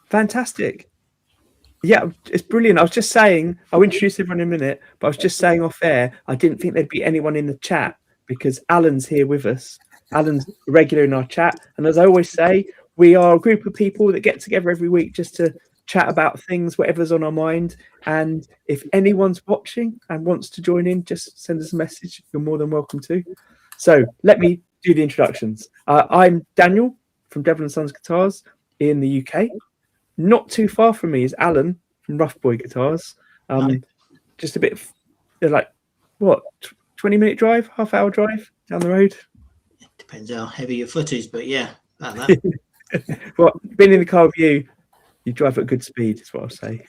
Fantastic. Yeah, it's brilliant. I was just saying, I'll introduce everyone in a minute, but I was just saying off air, I didn't think there'd be anyone in the chat because Alan's here with us. Alan's regular in our chat. And as I always say, we are a group of people that get together every week just to chat about things, whatever's on our mind. And if anyone's watching and wants to join in, just send us a message. You're more than welcome to. So let me do the introductions. I'm Daniel from Devlin & Sons Guitars in the UK. Not too far from me is Alan from Rough Boy Guitars. Just a bit like, what, 20-minute drive, half-hour drive down the road? It depends how heavy your foot is, but yeah, about that. Well, being in the car with you drive at a good speed, is what I'll say.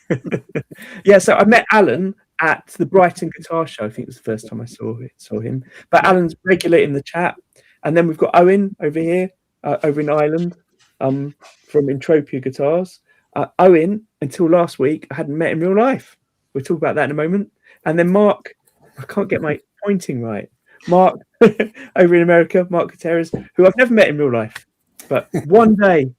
Yeah, so I met Alan at the Brighton Guitar Show. I think it was the first time I saw him. But Alan's regular in the chat. And then we've got Owen over here, over in Ireland, from Entropia Guitars. Owen, until last week, I hadn't met in real life. We'll talk about that in a moment. And then Mark, I can't get my pointing right. Mark, over in America, Mark Gutierrez, who I've never met in real life. But one day.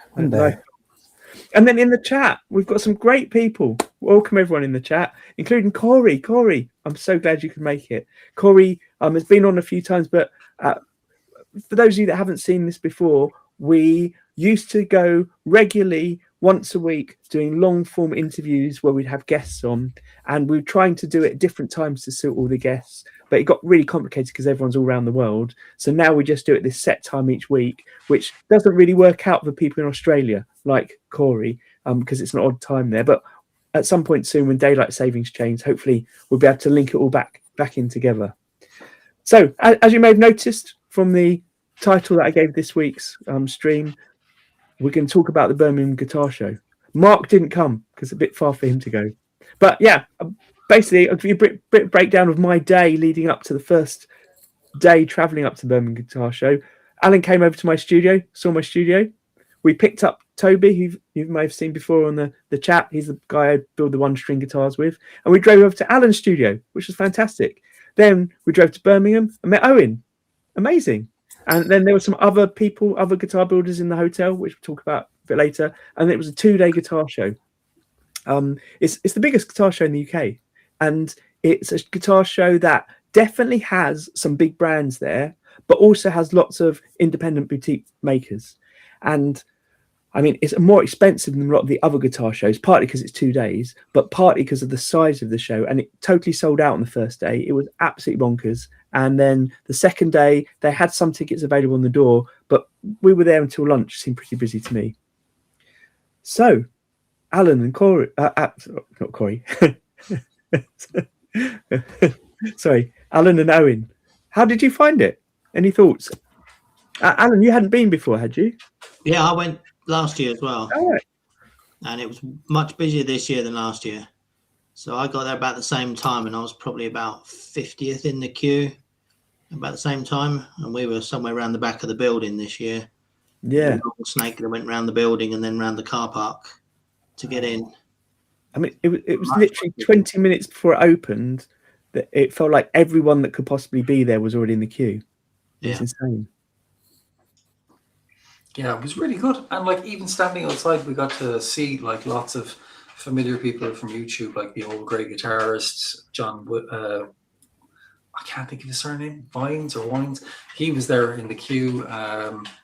And then in the chat, we've got some great people. Welcome everyone in the chat, including Corey. Corey, I'm so glad you could make it. Corey has been on a few times, but for those of you that haven't seen this before, we used to go regularly once a week doing long form interviews where we'd have guests on, and we were trying to do it at different times to suit all the guests, but it got really complicated because everyone's all around the world. So now we just do it this set time each week, which doesn't really work out for people in Australia like Corey, because it's an odd time there. But at some point soon, when daylight savings change, hopefully we'll be able to link it all back in together. So as you may have noticed from the title that I gave this week's stream, we're going to talk about the Birmingham Guitar Show. Mark didn't come because it's a bit far for him to go. But yeah, basically, I'll give you a bit breakdown of my day leading up to the first day traveling up to Birmingham Guitar Show. Alan came over to my studio, saw my studio. We picked up Toby, who you may have seen before on the chat. He's the guy I build the one-string guitars with. And we drove over to Alan's studio, which was fantastic. Then we drove to Birmingham and met Owen. Amazing. And then there were some other people, other guitar builders in the hotel, which we'll talk about a bit later. And it was a 2-day guitar show. It's the biggest guitar show in the UK. And it's a guitar show that definitely has some big brands there, but also has lots of independent boutique makers. And I mean, it's more expensive than a lot of the other guitar shows, partly because it's 2 days, but partly because of the size of the show. And it totally sold out on the first day. It was absolutely bonkers. And then the second day, they had some tickets available on the door, but we were there until lunch. It seemed pretty busy to me. So, Alan and Corey, not Corey. Sorry, Alan and Owen. How did you find it? Any thoughts? Alan, you hadn't been before, had you? Yeah, I went last year as well. Oh, right. And it was much busier this year than last year. So I got there about the same time, and I was probably about 50th in the queue about the same time. And we were somewhere around the back of the building this year. Yeah. A long snake that went around the building and then around the car park to get in. I mean, it was literally 20 minutes before it opened that it felt like everyone that could possibly be there was already in the queue. It's insane. Yeah, it was really good. And like even standing outside, we got to see like lots of familiar people from YouTube, like the old grey guitarist, John, I can't think of his surname, Wines. He was there in the queue.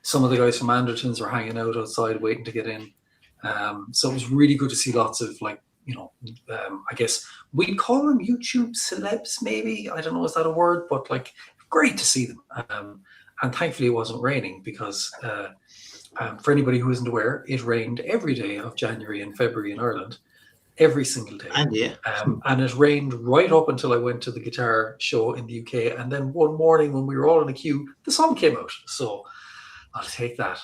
Some of the guys from Andertons were hanging out outside waiting to get in. So it was really good to see lots of like, you know, I guess we'd call them YouTube celebs, maybe. I don't know, is that a word? But like, great to see them. And thankfully it wasn't raining because for anybody who isn't aware, it rained every day of January and February in Ireland, every single day. And and it rained right up until I went to the guitar show in the UK. And then one morning when we were all in a queue, the sun came out. So I'll take that.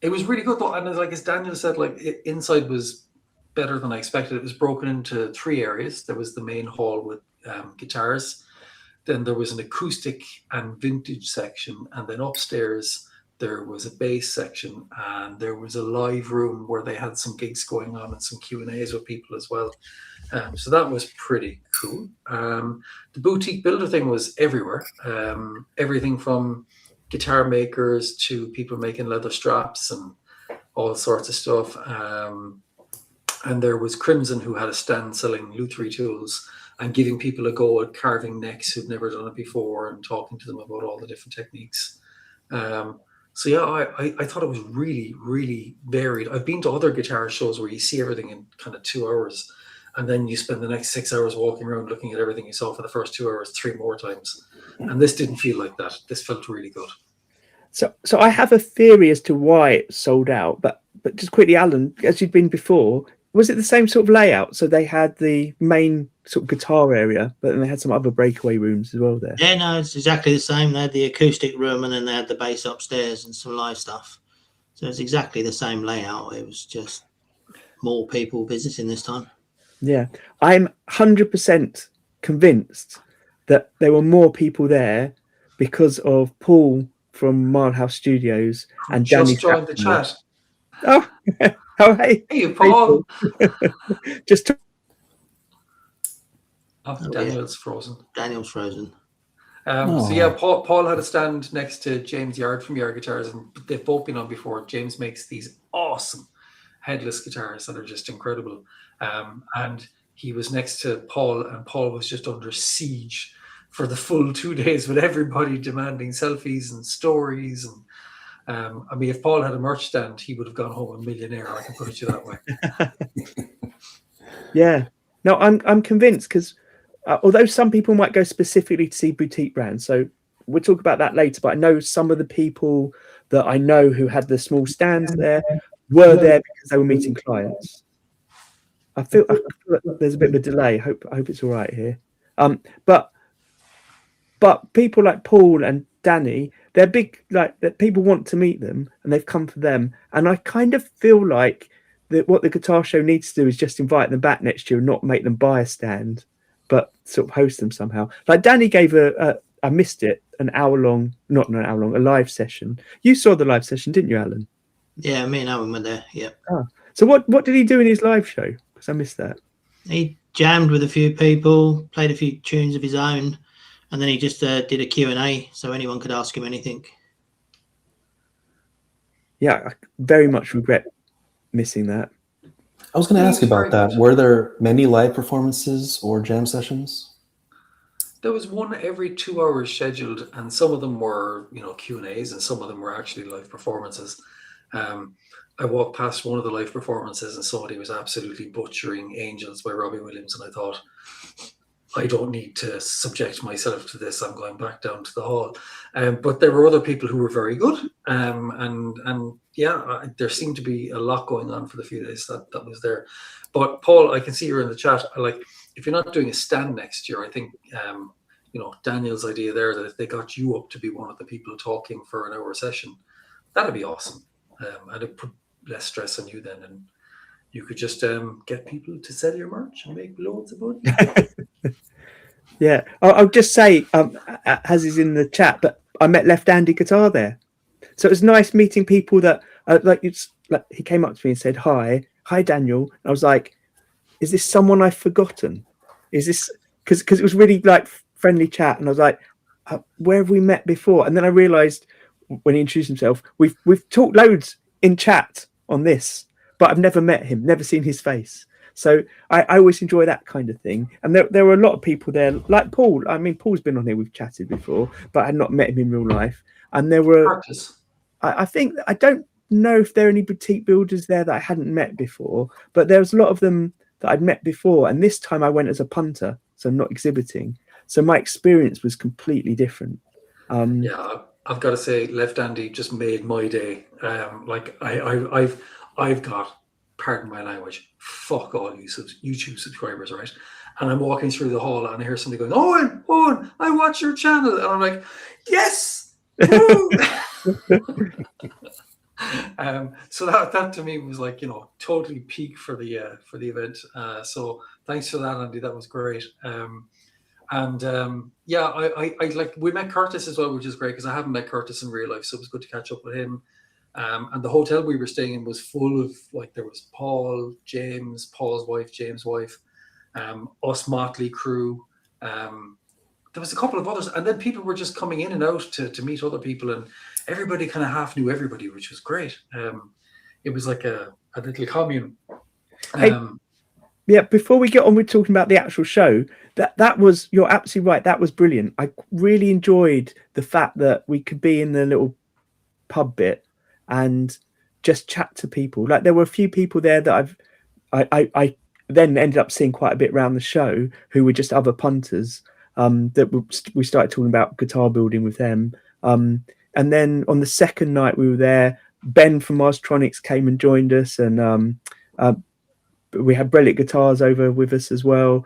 It was really good though. And like as Daniel said, like inside was better than I expected. It was broken into 3 areas. There was the main hall with guitars. Then there was an acoustic and vintage section. And then upstairs, there was a bass section, and there was a live room where they had some gigs going on and some Q&As with people as well. So that was pretty cool. The boutique builder thing was everywhere. Everything from guitar makers to people making leather straps and all sorts of stuff. And there was Crimson, who had a stand selling lutherie tools and giving people a go at carving necks who'd never done it before and talking to them about all the different techniques. So yeah, I thought it was really, really varied. I've been to other guitar shows where you see everything in kind of 2 hours, and then you spend the next 6 hours walking around looking at everything you saw for the first 2 hours 3 more times. And this didn't feel like that. This felt really good. So I have a theory as to why it sold out, but just quickly, Alan, as you'd been before, was it the same sort of layout? So they had the main sort of guitar area, but then they had some other breakaway rooms as well there. Yeah, no, it's exactly the same. They had the acoustic room, and then they had the bass upstairs and some live stuff. So it's exactly the same layout. It was just more people visiting this time. Yeah, I'm 100% convinced that there were more people there because of Paul from Mile House Studios and Danny. Just joined the chat. Oh, oh, hey. Hey, Paul. Just Daniel's frozen. Daniel's frozen. So yeah, Paul had a stand next to James Yard from Yard Guitars, and they've both been on before. James makes these awesome headless guitars that are just incredible. And he was next to Paul, and Paul was just under siege for the full 2 days with everybody demanding selfies and stories. And I mean, if Paul had a merch stand, he would have gone home a millionaire. I can put it to you that way. Yeah, no, I'm convinced, because although some people might go specifically to see boutique brands, so we'll talk about that later. But I know some of the people that I know who had the small stands there were there because they were meeting clients. I feel like there's a bit of a delay. I hope it's all right here. But people like Paul and Danny, they're big, like, that people want to meet them, and they've come for them. And I kind of feel like that what the guitar show needs to do is just invite them back next year and not make them buy a stand, but sort of host them somehow. Like Danny gave I missed it, a live session. You saw the live session, didn't you, Alan? Yeah, me and Alan were there. Yeah. Oh. So what did he do in his live show? Because I missed that. He jammed with a few people, played a few tunes of his own, and then he just did a Q&A, so anyone could ask him anything. Yeah, I very much regret missing that. I was going to ask about that. Were there many live performances or jam sessions? There was one every 2 hours scheduled, and some of them were, Q&As, and some of them were actually live performances. I walked past one of the live performances and somebody was absolutely butchering Angels by Robbie Williams, and I thought, I don't need to subject myself to this. I'm going back down to the hall. But there were other people who were very good. And yeah, there seemed to be a lot going on for the few days that was there. But Paul, I can see you're in the chat. If you're not doing a stand next year, I think, Daniel's idea there, that if they got you up to be one of the people talking for an hour session, that'd be awesome. And it put less stress on you then. And you could just get people to sell your merch and make loads of money. Yeah, I'll just say, as is in the chat, but I met left-handed guitar there, so it was nice meeting people that he came up to me and said, "Hi, Daniel." And I was like, "Is this someone I've forgotten? Is this?" Because it was really like friendly chat, and I was like, "Where have we met before?" And then I realised when he introduced himself, we've talked loads in chat on this, but I've never met him, never seen his face. So I always enjoy that kind of thing. And there were a lot of people there, like Paul. I mean, Paul's been on here, we've chatted before, but I had not met him in real life. And there were, I think, I don't know if there are any boutique builders there that I hadn't met before, but there was a lot of them that I'd met before. And this time I went as a punter, so not exhibiting. So my experience was completely different. Yeah, I've got to say, Left Andy just made my day. I've got, pardon my language, fuck all you YouTube subscribers, right? And I'm walking through the hall and I hear somebody going, Owen, I watch your channel. And I'm like, yes! So that to me was like, totally peak for the event. So thanks for that, Andy. That was great. Yeah, I we met Curtis as well, which is great because I haven't met Curtis in real life, so it was good to catch up with him. And the hotel we were staying in was full of, there was Paul, James, Paul's wife, James' wife, us Motley crew. There was a couple of others, and then people were just coming in and out to meet other people, and everybody kind of half knew everybody, which was great. it was like a little commune. Hey, yeah, before we get on with talking about the actual show, that was, you're absolutely right. That was brilliant. I really enjoyed the fact that we could be in the little pub bit and just chat to people. Like there were a few people there that I then ended up seeing quite a bit around the show who were just other punters. We started talking about guitar building with them. And then on the second night we were there, Ben from Marstronics came and joined us, and we had Relic Guitars over with us as well,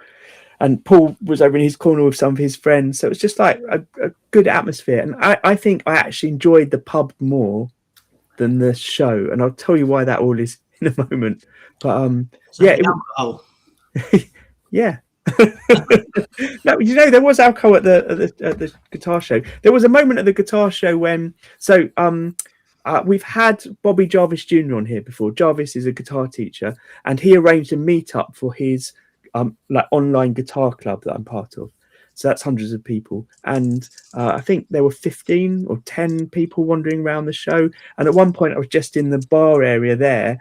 and Paul was over in his corner with some of his friends. So it was just like a good atmosphere, and I think I actually enjoyed the pub more than the show, and I'll tell you why that all is in a moment. But yeah, yeah. No, you know, there was alcohol at the guitar show. There was a moment at the guitar show when we've had Bobby Jarvis Jr. on here before. Jarvis is a guitar teacher, and he arranged a meetup for his like online guitar club that I'm part of. So that's hundreds of people, and I think there were 15 or 10 people wandering around the show. And at one point, I was just in the bar area there,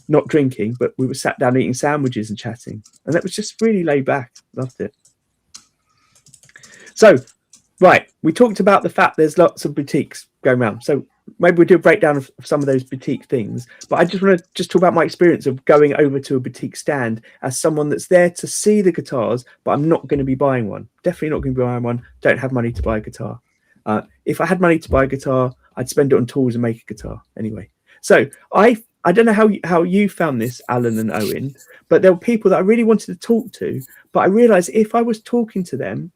not drinking, but we were sat down eating sandwiches and chatting, and that was just really laid back. Loved it. So, right, we talked about the fact there's lots of boutiques going around. So maybe we'll do a breakdown of some of those boutique things. But I just want to just talk about my experience of going over to a boutique stand as someone that's there to see the guitars, but I'm not going to be buying one. Definitely not going to be buying one. Don't have money to buy a guitar. If I had money to buy a guitar, I'd spend it on tools and make a guitar anyway. So I don't know how you found this, Alan and Owen, but there were people that I really wanted to talk to, but I realized if I was talking to them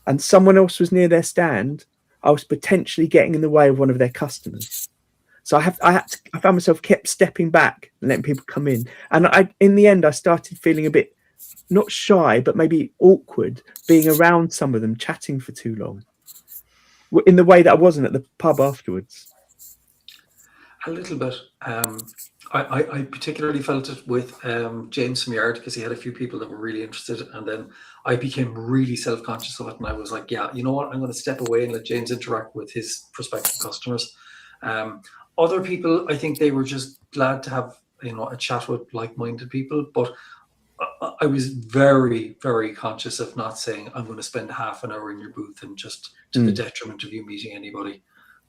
and someone else was near their stand, I was potentially getting in the way of one of their customers. So I found myself kept stepping back and letting people come in. And in the end, I started feeling a bit, not shy, but maybe awkward being around some of them, chatting for too long, in the way that I wasn't at the pub afterwards. A little bit. I particularly felt it with James from Yard, because he had a few people that were really interested, and then I became really self-conscious of it, and I was like, yeah, you know what, I'm going to step away and let James interact with his prospective customers. Other people, I think they were just glad to have, you know, a chat with like-minded people, but I was very, very conscious of not saying I'm going to spend half an hour in your booth and just to the detriment of you meeting anybody.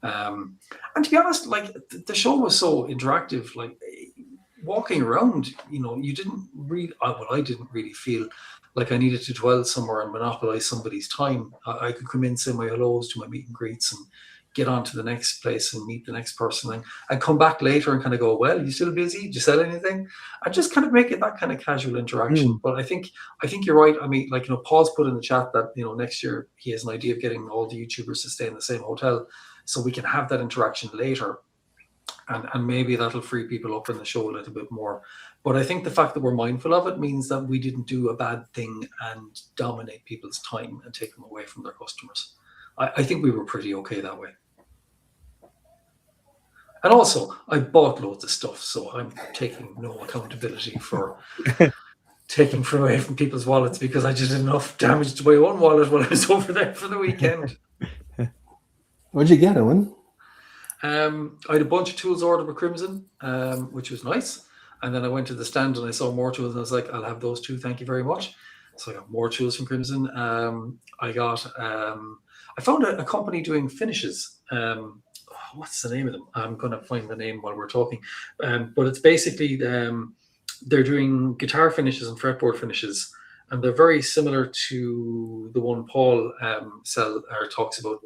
And to be honest, like the show was so interactive, like walking around, you know, you didn't really, I didn't really feel like I needed to dwell somewhere and monopolize somebody's time. I could come in, say my hellos, do my meet and greets, and get on to the next place and meet the next person, and come back later and kind of go, well, you still busy? Did you sell anything? And just kind of make it that kind of casual interaction. But I think you're right. I mean, like, you know, Paul's put in the chat that, you know, next year he has an idea of getting all the YouTubers to stay in the same hotel, so we can have that interaction later, and maybe that'll free people up in the show a little bit more. But I think the fact that we're mindful of it means that we didn't do a bad thing and dominate people's time and take them away from their customers. I think we were pretty okay that way. And also, I bought loads of stuff, so I'm taking no accountability for taking away from people's wallets, because I did enough damage to my own wallet when I was over there for the weekend. What'd you get, Owen? I had a bunch of tools ordered with Crimson, which was nice. And then I went to the stand and I saw more tools, and I was like, I'll have those too, thank you very much. So I got more tools from Crimson. I found a company doing finishes. What's the name of them? I'm going to find the name while we're talking. But it's basically, they're doing guitar finishes and fretboard finishes. And they're very similar to the one Paul talks about.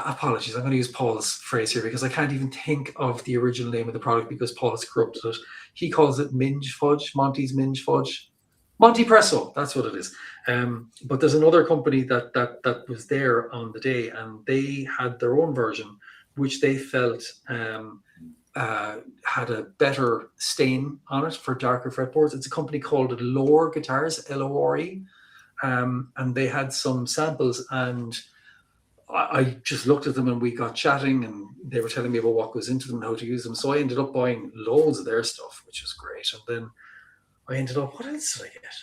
Apologies, I'm going to use Paul's phrase here because I can't even think of the original name of the product because Paul has corrupted it. He calls it Minge Fudge, Monty's Minge Fudge. Monty Presso, that's what it is. But there's another company that was there on the day, and they had their own version, which they felt had a better stain on it for darker fretboards. It's a company called Lore Guitars, Lore. And they had some samples, and I just looked at them and we got chatting, and they were telling me about what goes into them and how to use them. So I ended up buying loads of their stuff, which was great. And then I ended up, what else did I get?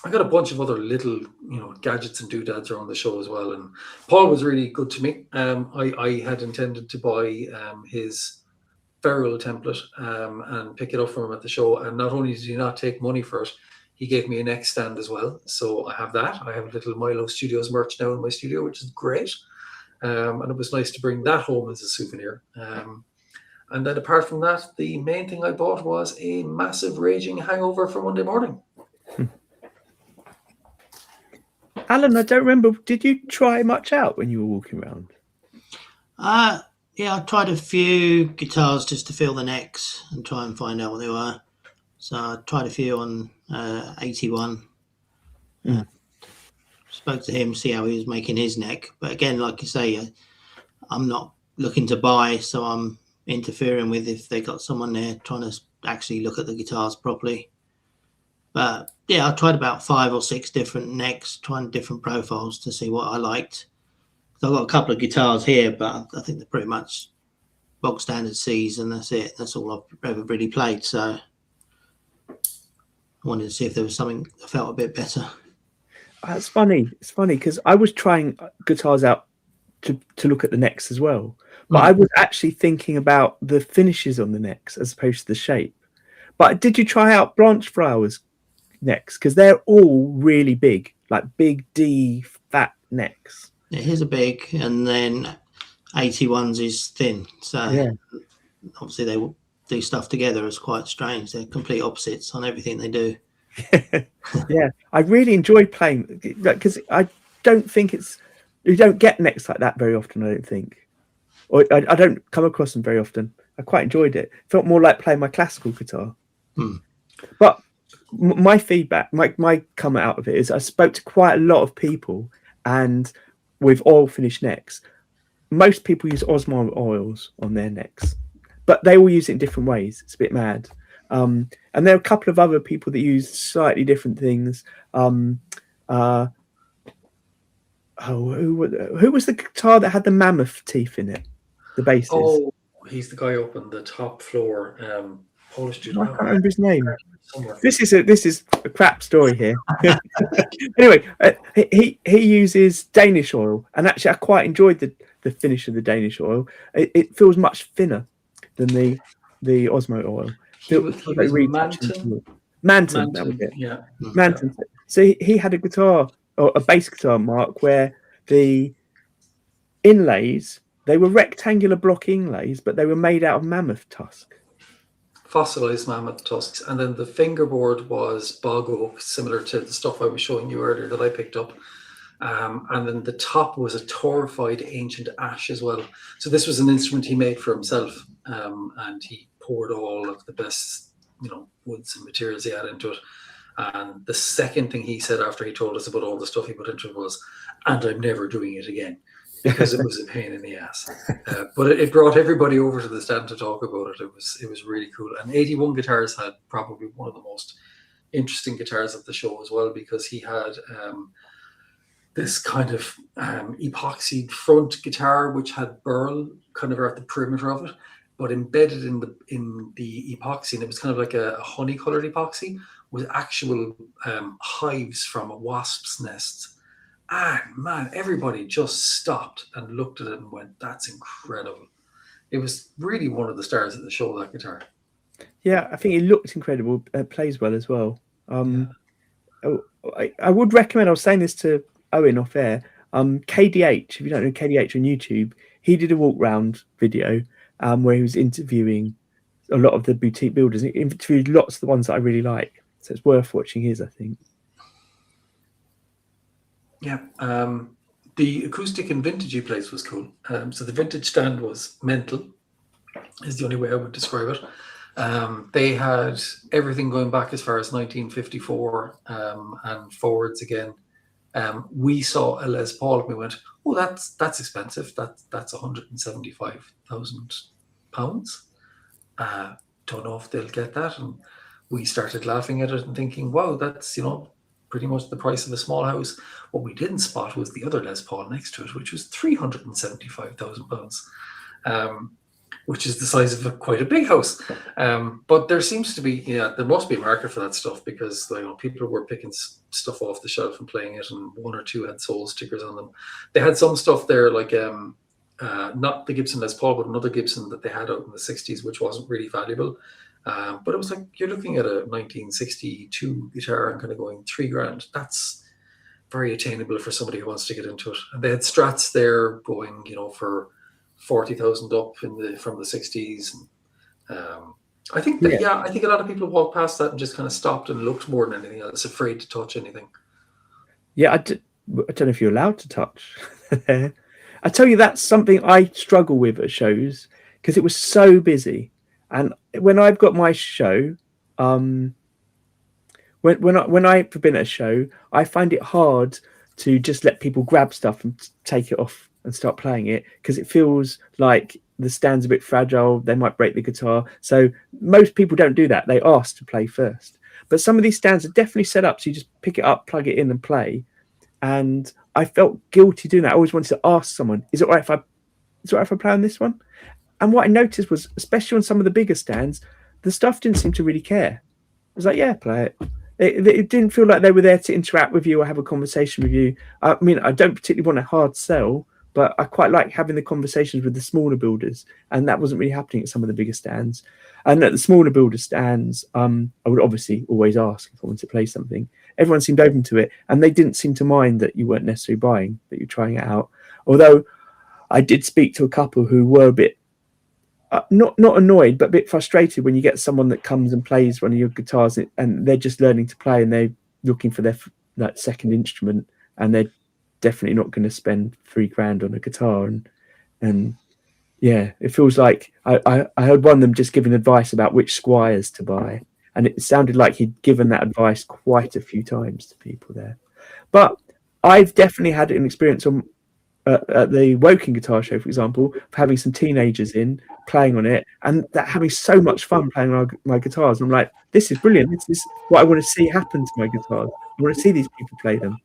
I got a bunch of other little, gadgets and doodads around the show as well. And Paul was really good to me. I had intended to buy his ferrule template and pick it up from him at the show. And not only did he not take money for it, he gave me a neck stand as well. So I have that. I have a little Milo Studios merch now in my studio, which is great. And it was nice to bring that home as a souvenir. And then apart from that, the main thing I bought was a massive raging hangover for Monday morning. Alan, I don't remember. Did you try much out when you were walking around? Yeah, I tried a few guitars just to feel the necks and try and find out what they were. So I tried a few on 81. Spoke to him, see how he was making his neck. But again, like you say, I'm not looking to buy, so I'm interfering with if they got someone there trying to actually look at the guitars properly. But yeah, I tried about 5 or 6 different necks, trying different profiles to see what I liked. I've got a couple of guitars here, but I think they're pretty much bog standard Cs, and that's it. That's all I've ever really played. So I wanted to see if there was something that felt a bit better. That's funny. It's funny because I was trying guitars out to look at the necks as well. But I was actually thinking about the finishes on the necks as opposed to the shape. But did you try out Blanche Flowers necks? Because they're all really big, like big D fat necks. Yeah, here's a big, and then 81's is thin. So yeah. Obviously they do stuff together. It's quite strange. They're complete opposites on everything they do. Yeah, I really enjoy playing because I don't think you don't get necks like that very often. I don't think, or I don't come across them very often. I quite enjoyed it. Felt more like playing my classical guitar. But my feedback, my comment out of it is I spoke to quite a lot of people, and with oil finish necks, most people use Osmo oils on their necks, but they all use it in different ways. It's a bit mad. And there are a couple of other people that use slightly different things. Who was the guitar that had the mammoth teeth in it? The basses. Oh, he's the guy up on the top floor. Polish dude. I can't remember his name. This is a crap story here. Anyway, he uses Danish oil, and actually I quite enjoyed the finish of the Danish oil. It feels much thinner than the Osmo oil. He was Manton, that was it. Yeah. Manton. So he had a guitar, or a bass guitar, Mark, where the inlays, they were rectangular block inlays, but they were made out of mammoth tusk. Fossilized mammoth tusks, and then the fingerboard was bog oak, similar to the stuff I was showing you earlier that I picked up. And then the top was a torrified ancient ash as well. So this was an instrument he made for himself, and he poured all of the best, woods and materials he had into it. And the second thing he said after he told us about all the stuff he put into it was, "And I'm never doing it again," because it was a pain in the ass. But it brought everybody over to the stand to talk about it. It was really cool. And 81 Guitars had probably one of the most interesting guitars at the show as well, because he had this kind of epoxied front guitar which had burl kind of at the perimeter of it, but embedded in the epoxy, and it was kind of like a honey colored epoxy with actual hives from a wasp's nest. And man, everybody just stopped and looked at it and went, "That's incredible." It was really one of the stars of the show, that guitar. Yeah, I think it looked incredible. It plays well as well. I would recommend, I was saying this to Owen off air, KDH, if you don't know KDH on YouTube, he did a walk round video where he was interviewing a lot of the boutique builders. He interviewed lots of the ones that I really like. So it's worth watching his, I think. Yeah. The acoustic and vintagey place was cool. So the vintage stand was mental, is the only way I would describe it. They had everything going back as far as 1954 and forwards again. We saw a Les Paul and we went, "Oh, that's expensive. That's £175,000. Don't know if they'll get that." And we started laughing at it and thinking, "Wow, that's pretty much the price of a small house." What we didn't spot was the other Les Paul next to it, which was £375,000. which is the size of quite a big house. But there seems to be, there must be a market for that stuff, because people were picking stuff off the shelf and playing it, and one or two had soul stickers on them. They had some stuff there, like not the Gibson Les Paul, but another Gibson that they had out in the 60s, which wasn't really valuable. But it was like, you're looking at a 1962 guitar and kind of going $3,000. That's very attainable for somebody who wants to get into it. And they had Strats there going, for 40,000 up from the 60s. I think that, I think a lot of people walked past that and just kind of stopped and looked more than anything else, afraid to touch anything. Yeah, I don't know if you're allowed to touch. I tell you, that's something I struggle with at shows, because it was so busy. And when I've got my show, when I've been at a show, I find it hard to just let people grab stuff and take it off and start playing it, because it feels like the stand's a bit fragile. They might break the guitar. So most people don't do that. They ask to play first. But some of these stands are definitely set up so you just pick it up, plug it in and play. And I felt guilty doing that. I always wanted to ask someone, is it all right if I play on this one? And what I noticed was, especially on some of the bigger stands, the staff didn't seem to really care. I was like, yeah, play it. It didn't feel like they were there to interact with you or have a conversation with you. I mean, I don't particularly want a hard sell, but I quite like having the conversations with the smaller builders, and that wasn't really happening at some of the bigger stands. And at the smaller builder stands, I would obviously always ask if I wanted to play something. Everyone seemed open to it, and they didn't seem to mind that you weren't necessarily buying, that you're trying it out. Although I did speak to a couple who were a bit not annoyed, but a bit frustrated when you get someone that comes and plays one of your guitars and they're just learning to play and they're looking for their second instrument, and they're definitely not going to spend $3,000 on a guitar. And yeah, it feels like I heard one of them just giving advice about which Squires to buy, and it sounded like he'd given that advice quite a few times to people there. But I've definitely had an experience at the Woking Guitar Show, for example, of having some teenagers in playing on it, and that having so much fun playing on my guitars. And I'm like, this is brilliant. This is what I want to see happen to my guitars. I want to see these people play them.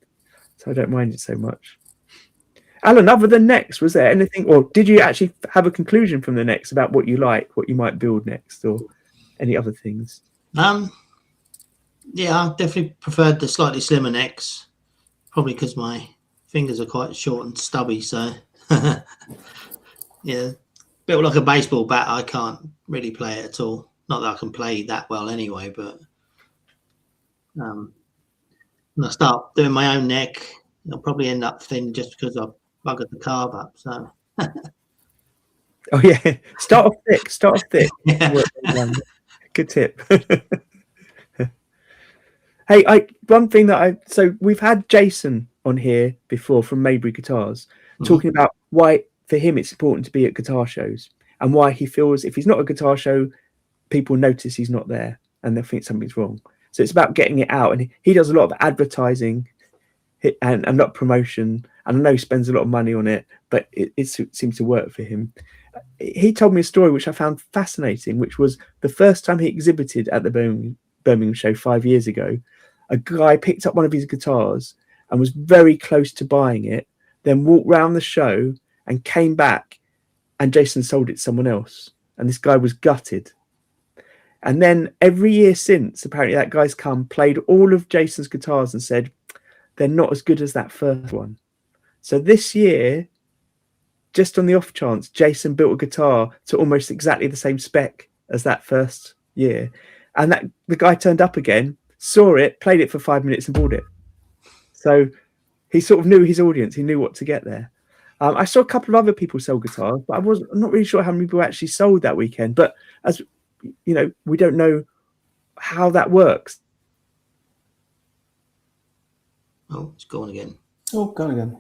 So I don't mind it so much. Alan, other than next, was there anything, or did you actually have a conclusion from the next about what you like, what you might build next, or any other things? Yeah, I definitely preferred the slightly slimmer necks, probably because my fingers are quite short and stubby. So yeah, built like a baseball bat. I can't really play it at all. Not that I can play that well anyway, but when I start doing my own neck, I'll probably end up thin just because I've buggered the carve up. So oh yeah, start off thick. Yeah. Good tip. Hey, one thing so we've had Jason on here before from Maybury Guitars, talking about why for him it's important to be at guitar shows, and why he feels if he's not at a guitar show, people notice he's not there and they'll think something's wrong. So it's about getting it out, and he does a lot of advertising and not promotion, and I know he spends a lot of money on it, but it seems to work for him. He told me a story which I found fascinating, which was the first time he exhibited at the Birmingham show 5 years ago. A guy picked up one of his guitars and was very close to buying it, then walked round the show and came back, and Jason sold it to someone else, and this guy was gutted. And then every year since, apparently that guy's come, played all of Jason's guitars and said they're not as good as that first one. So this year, just on the off chance, Jason built a guitar to almost exactly the same spec as that first year, and that the guy turned up again, saw it, played it for 5 minutes and bought it. So he sort of knew his audience. He knew what to get there. I saw a couple of other people sell guitars, but I'm not really sure how many people actually sold that weekend. But as you know, we don't know how that works. Oh, it's gone again. Oh, gone again.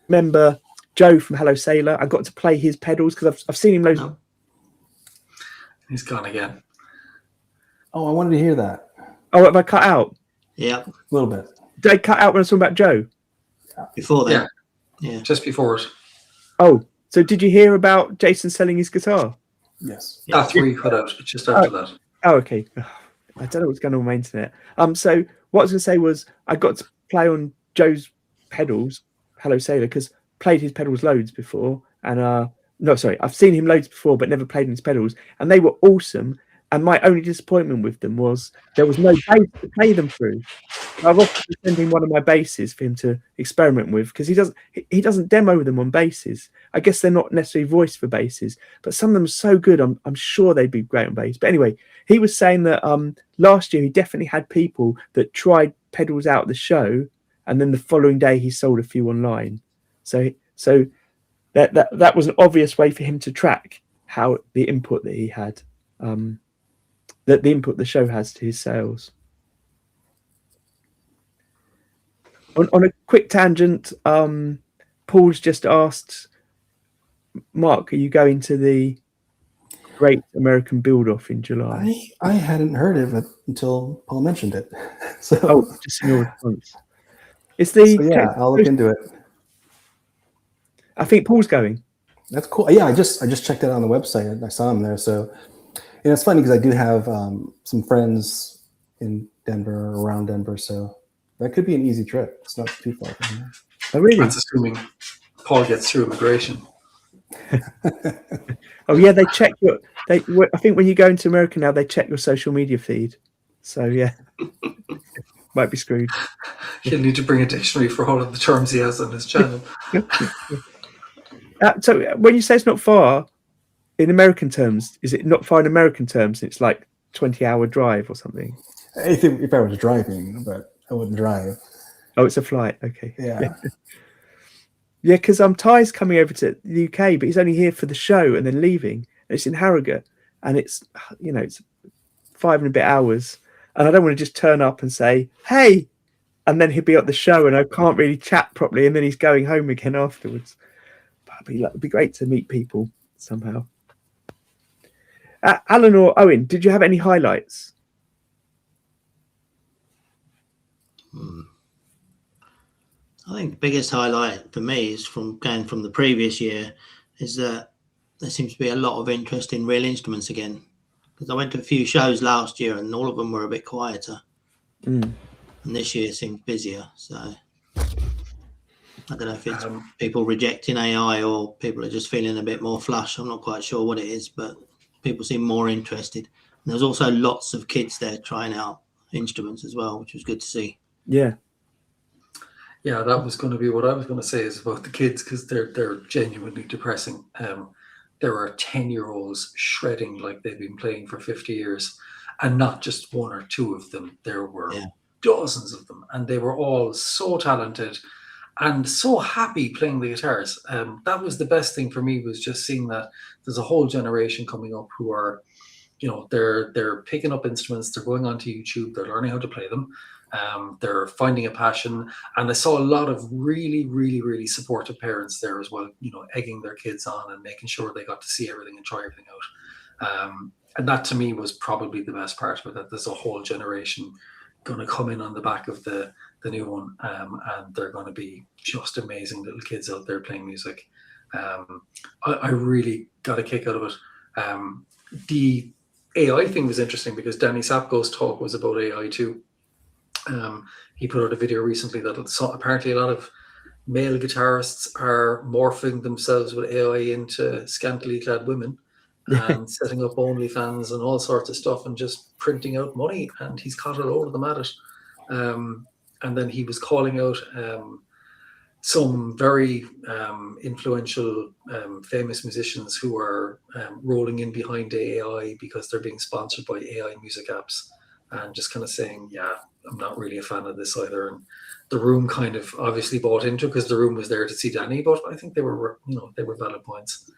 Remember Joe from Hello Sailor? I got to play his pedals because I've seen him loads. No. He's gone again. Oh, I wanted to hear that. Oh, have I cut out? Yeah, A little bit. Did I cut out when I was talking about Joe? before then. Yeah. Just before it. Oh, so did you hear about Jason selling his guitar? Yes. That's where you cut out. Just after that. Oh, okay. I don't know what's going on with my internet. So what I was going to say was I got to play on Joe's pedals, Hello Sailor, because played his pedals loads before, and No, sorry, I've seen him loads before, but never played on his pedals, and they were awesome. And my only disappointment with them was there was no bass to play them through. I've often been sending one of my basses for him to experiment with, because he doesn't demo them on basses. I guess they're not necessarily voiced for basses, but some of them are so good. I'm sure they'd be great on bass. But anyway, he was saying that last year he definitely had people that tried pedals out at the show, and then the following day he sold a few online. So that was an obvious way for him to track how the input that he had, that the input the show has to his sales. On a quick tangent, Paul's just asked, Mark, are you going to the Great American Build-Off in July? I hadn't heard of it until Paul mentioned it. So, just in your response. It's the yeah, I'll look into it. I think Paul's going. That's cool. Yeah, I just checked it out on the website and I saw him there. So, it's funny because I do have some friends in Denver or around Denver, so that could be an easy trip. It's not too far from here. Oh, really? That's assuming Paul gets through immigration. Oh yeah, they check your. I think when you go into America now, they check your social media feed. So yeah, might be screwed. He'll need to bring a dictionary for all of the terms he has on his channel. So when you say it's not far, in American terms, is it not far in American terms? It's like 20-hour drive or something. If I was driving, but I wouldn't drive. Oh, it's a flight. Okay. Yeah. Yeah, because Ty's coming over to the UK, but he's only here for the show and then leaving. And it's in Harrogate, and it's it's 5 and a bit hours, and I don't want to just turn up and say hey, and then he'll be at the show and I can't really chat properly, and then he's going home again afterwards. But it'd be great to meet people somehow. Alan or Owen, did you have any highlights? I think the biggest highlight for me is from the previous year is that there seems to be a lot of interest in real instruments again. Because I went to a few shows last year and all of them were a bit quieter. And this year seems busier. So I don't know if it's people rejecting AI or people are just feeling a bit more flush. I'm not quite sure what it is, but people seem more interested. And there's also lots of kids there trying out instruments as well, which was good to see. Yeah. Yeah, that was going to be what I was going to say is about the kids, because they're genuinely depressing. There are 10-year-olds shredding like they've been playing for 50 years, and not just one or two of them. There were dozens of them, and they were all so talented and so happy playing the guitars. That was the best thing for me, was just seeing that there's a whole generation coming up who are, they're picking up instruments, they're going onto YouTube, they're learning how to play them. They're finding a passion, and I saw a lot of really, really, really supportive parents there as well, egging their kids on and making sure they got to see everything and try everything out. And that to me was probably the best part of it, that there's a whole generation going to come in on the back of the new one, and they're going to be just amazing little kids out there playing music. I really got a kick out of it. The AI thing was interesting because Danny Sapko's talk was about AI too. He put out a video recently that apparently a lot of male guitarists are morphing themselves with AI into scantily clad women and setting up OnlyFans and all sorts of stuff and just printing out money, and he's caught a load of them at it. And then he was calling out some very influential famous musicians who are rolling in behind AI because they're being sponsored by AI music apps, and just kind of saying, yeah, I'm not really a fan of this either. And the room kind of obviously bought into it because the room was there to see Danny, but I think they were valid points.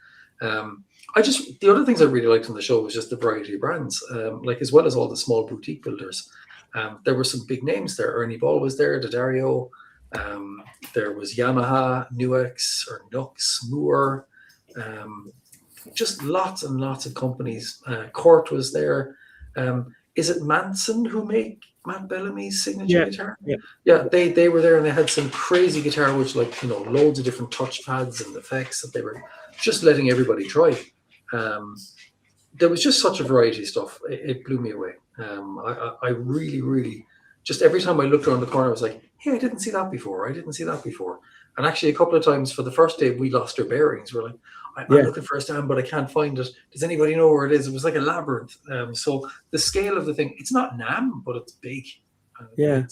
The other things I really liked on the show was just the variety of brands, like as well as all the small boutique builders. There were some big names there. Ernie Ball was there, D'Addario. There was Yamaha, Nux, Moore. Just lots and lots of companies. Court was there. Is it Manson who make Matt Bellamy's signature guitar? Yeah, they were there, and they had some crazy guitar, which loads of different touch pads and effects that they were just letting everybody try. There was just such a variety of stuff. It blew me away. I really, really, just every time I looked around the corner, I was like, hey, I didn't see that before. And actually a couple of times for the first day, we lost our bearings. We're like, I'm Yeah. looking for a stand, but I can't find it. Does anybody know where it is? It was like a labyrinth. So the scale of the thing, it's not NAMM, but it's big. Yeah.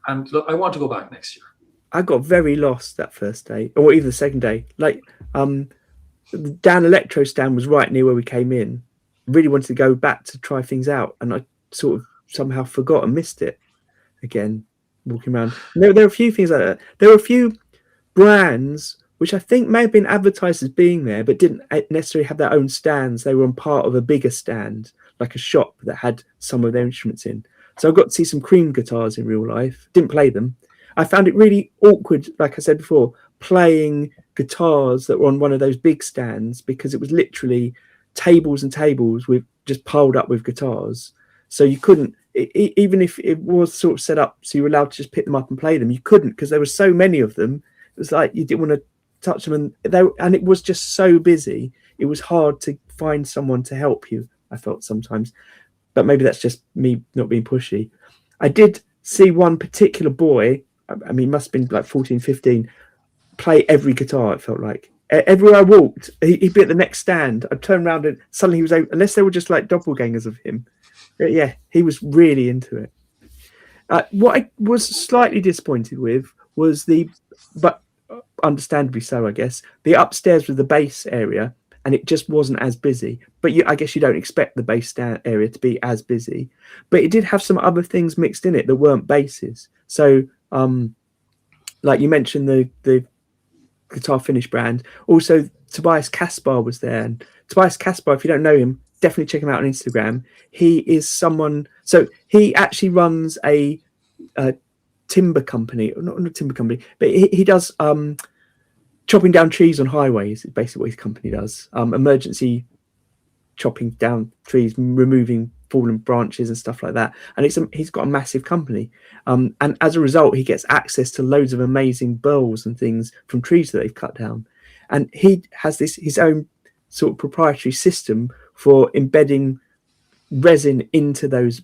And look, I want to go back next year. I got very lost that first day, or even the second day. Like, the Dan Electro stand was right near where we came in. Really wanted to go back to try things out, and I sort of somehow forgot and missed it again, walking around. There were a few things like that. There were a few brands which I think may have been advertised as being there, but didn't necessarily have their own stands. They were on part of a bigger stand, like a shop that had some of their instruments in. So I got to see some Cream guitars in real life. Didn't play them. I found it really awkward, like I said before, playing guitars that were on one of those big stands, because it was literally tables and tables with just piled up with guitars. So you couldn't, even if it was sort of set up so you were allowed to just pick them up and play them, you couldn't, because there were so many of them. It was like you didn't want to touch them, and it was just so busy. It was hard to find someone to help you, I felt sometimes. But maybe that's just me not being pushy. I did see one particular boy, I mean, must have been like 14, 15, play every guitar, it felt like. Everywhere I walked, he'd be at the next stand. I'd turn around and suddenly he was over, unless they were just like doppelgangers of him. Yeah, he was really into it. What I was slightly disappointed with was but understandably so, I guess, the upstairs with the bass area, and it just wasn't as busy. But I guess you don't expect the bass stand area to be as busy. But it did have some other things mixed in it that weren't basses. So, like you mentioned, the guitar finish brand. Also, Tobias Kaspar was there. And Tobias Kaspar, if you don't know him, definitely check him out on Instagram. He is someone. So he actually runs a timber company, not a timber company, but he does chopping down trees on highways. Is basically what his company does. Emergency chopping down trees, removing fallen branches and stuff like that. And he's got a massive company, and as a result, he gets access to loads of amazing burls and things from trees that they've cut down. And he has his own sort of proprietary system for embedding resin into those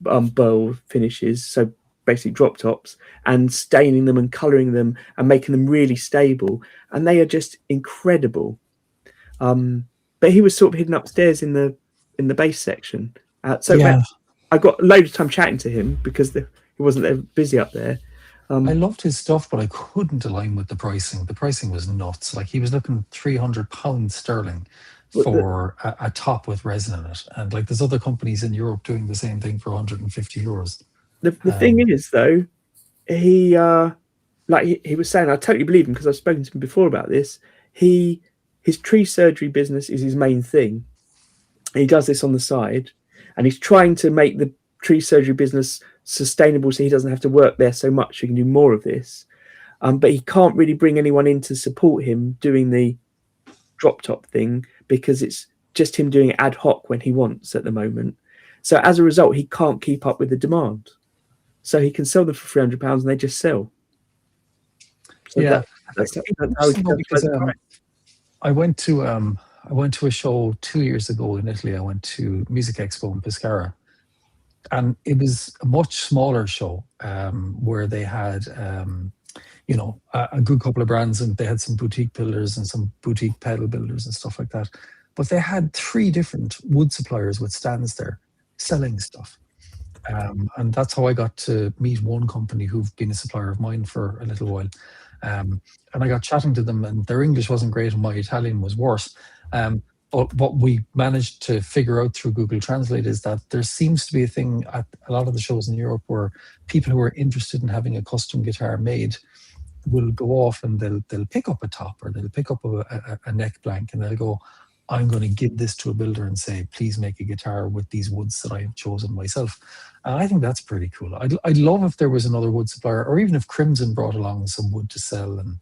burl finishes. So basically drop tops, and staining them and colouring them and making them really stable. And they are just incredible. But he was sort of hidden upstairs in the bass section. I got a load of time chatting to him because he wasn't there busy up there. I loved his stuff, but I couldn't align with the pricing. The pricing was nuts. Like, he was looking £300 sterling for a top with resin in it. And like, there's other companies in Europe doing the same thing for €150. The thing is, though, he was saying, I totally believe him because I've spoken to him before about this. His tree surgery business is his main thing. And he does this on the side, and he's trying to make the tree surgery business sustainable so he doesn't have to work there so much. He can do more of this. But he can't really bring anyone in to support him doing the drop top thing, because it's just him doing it ad hoc when he wants at the moment. So as a result, he can't keep up with the demand. So he can sell them for £300 and they just sell. So that's how he does it. I went to a show 2 years ago in Italy. I went to Music Expo in Pescara, and it was a much smaller show where they had a good couple of brands, and they had some boutique builders and some boutique pedal builders and stuff like that. But they had 3 different wood suppliers with stands there selling stuff. And that's how I got to meet one company who've been a supplier of mine for a little while. And I got chatting to them, and their English wasn't great and my Italian was worse. But what we managed to figure out through Google Translate is that there seems to be a thing at a lot of the shows in Europe where people who are interested in having a custom guitar made will go off and they'll pick up a top, or they'll pick up a neck blank, and they'll go, I'm going to give this to a builder and say, please make a guitar with these woods that I have chosen myself. And I think that's pretty cool. I'd love if there was another wood supplier, or even if Crimson brought along some wood to sell. And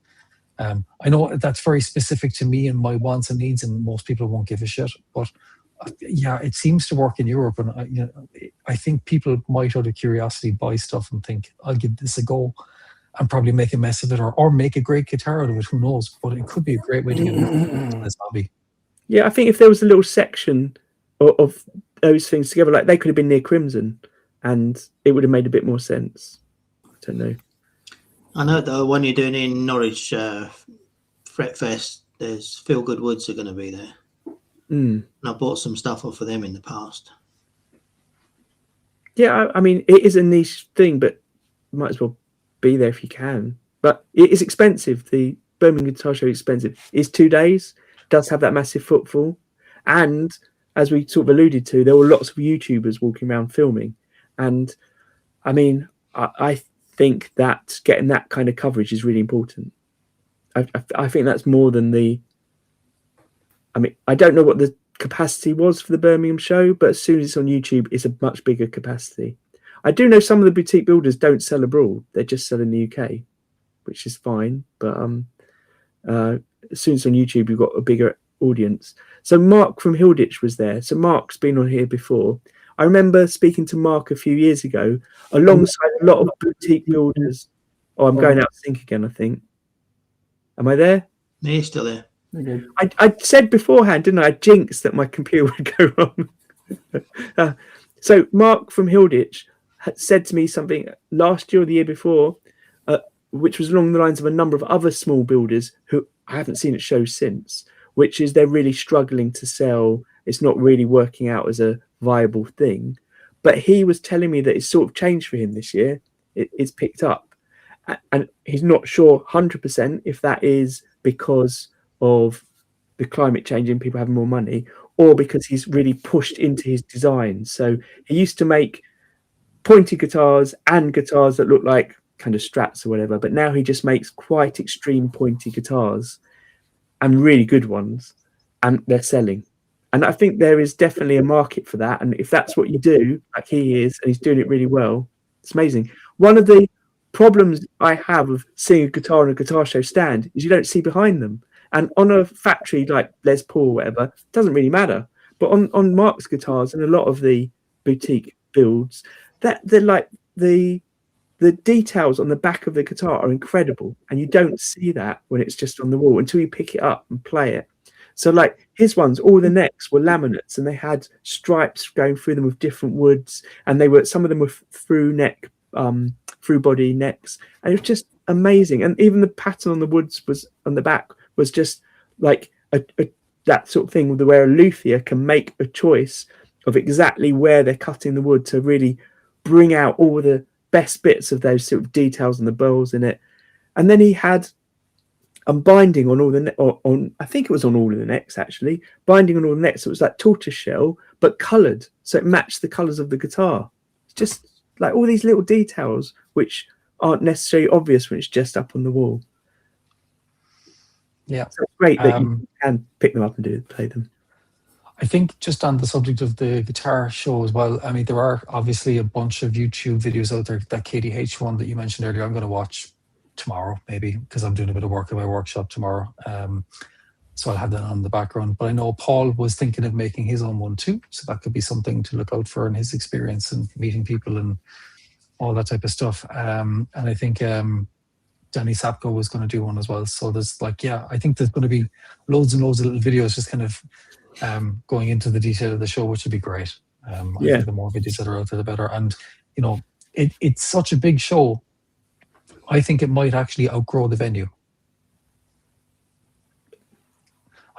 I know that's very specific to me and my wants and needs, and most people won't give a shit. But yeah, it seems to work in Europe. And I think people might, out of curiosity, buy stuff and think, I'll give this a go, and probably make a mess of it, or make a great guitar out of it. Who knows? But it could be a great way to get into this hobby. Yeah, I think if there was a little section of those things together, like they could have been near Crimson, and it would have made a bit more sense. I don't know. I know the one you're doing in Norwich, Fret Fest, there's Feel Good Woods are going to be there. Mm. And I bought some stuff off of them in the past. Yeah, I mean, it is a niche thing, but you might as well be there if you can. But it is expensive. The Birmingham Guitar Show is expensive. It's 2 days, does have that massive footfall. And as we sort of alluded to, there were lots of YouTubers walking around filming. And I mean, I think that getting that kind of coverage is really important. I think that's more than I mean, I don't know what the capacity was for the Birmingham show, but as soon as it's on YouTube, it's a much bigger capacity. I do know some of the boutique builders don't sell abroad; they just sell in the UK, which is fine. But as soon as it's on YouTube, you've got a bigger audience. So Mark from Hilditch was there. So Mark's been on here before. I remember speaking to Mark a few years ago, alongside a lot of boutique builders. Oh, I'm going out of sync again, I think. Am I there? Yeah, you're still there. Okay. I said beforehand, didn't I jinxed that my computer would go wrong. So Mark from Hilditch had said to me something last year or the year before, which was along the lines of a number of other small builders who I haven't seen at shows since, which is they're really struggling to sell. It's not really working out as a viable thing. But he was telling me that it's sort of changed for him this year. It's picked up. And he's not sure 100% if that is because of the climate change and people having more money, or because he's really pushed into his design. So he used to make pointy guitars and guitars that look like kind of Strats or whatever, but now he just makes quite extreme pointy guitars and really good ones, and they're selling. And I think there is definitely a market for that. And if that's what you do, like he is, and he's doing it really well, it's amazing. One of the problems I have with seeing a guitar on a guitar show stand is you don't see behind them. And on a factory like Les Paul or whatever, it doesn't really matter. But on Mark's guitars and a lot of the boutique builds, that they're like the details on the back of the guitar are incredible. And you don't see that when it's just on the wall until you pick it up and play it. So like his ones, all the necks were laminates and they had stripes going through them with different woods. And some of them were through body necks. And it was just amazing. And even the pattern on the woods was on the back was just like that sort of thing where a luthier can make a choice of exactly where they're cutting the wood to really bring out all the best bits of those sort of details and the bells in it. And then he had binding on all the I think it was on all of the necks actually, binding on all the necks. It was like tortoise shell but coloured, so it matched the colours of the guitar. It's just like all these little details which aren't necessarily obvious when it's just up on the wall. Yeah, so it's great that you can pick them up and play them. I think just on the subject of the guitar show as well, I mean, there are obviously a bunch of YouTube videos out there. That KDH one that you mentioned earlier, I'm going to watch tomorrow, maybe, because I'm doing a bit of work in my workshop tomorrow. So I'll have that on the background. But I know Paul was thinking of making his own one too. So that could be something to look out for in his experience and meeting people and all that type of stuff. And I think Danny Sapko was going to do one as well. So there's like, yeah, I think there's going to be loads and loads of little videos just kind of going into the detail of the show, which would be great. I think the more videos that are out there, the better. And, you know, it's such a big show. I think it might actually outgrow the venue.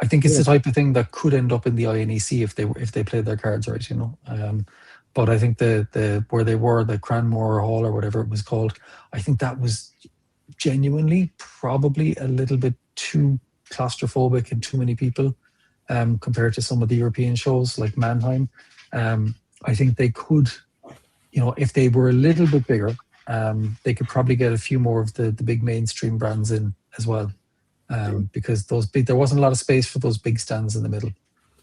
I think it's the type of thing that could end up in the INEC if they played their cards right, you know. But I think the where they were, the Cranmore Hall or whatever it was called, I think that was genuinely probably a little bit too claustrophobic and too many people compared to some of the European shows like Mannheim. I think they could, you know, if they were a little bit bigger, they could probably get a few more of the big mainstream brands in as well, because there wasn't a lot of space for those big stands in the middle.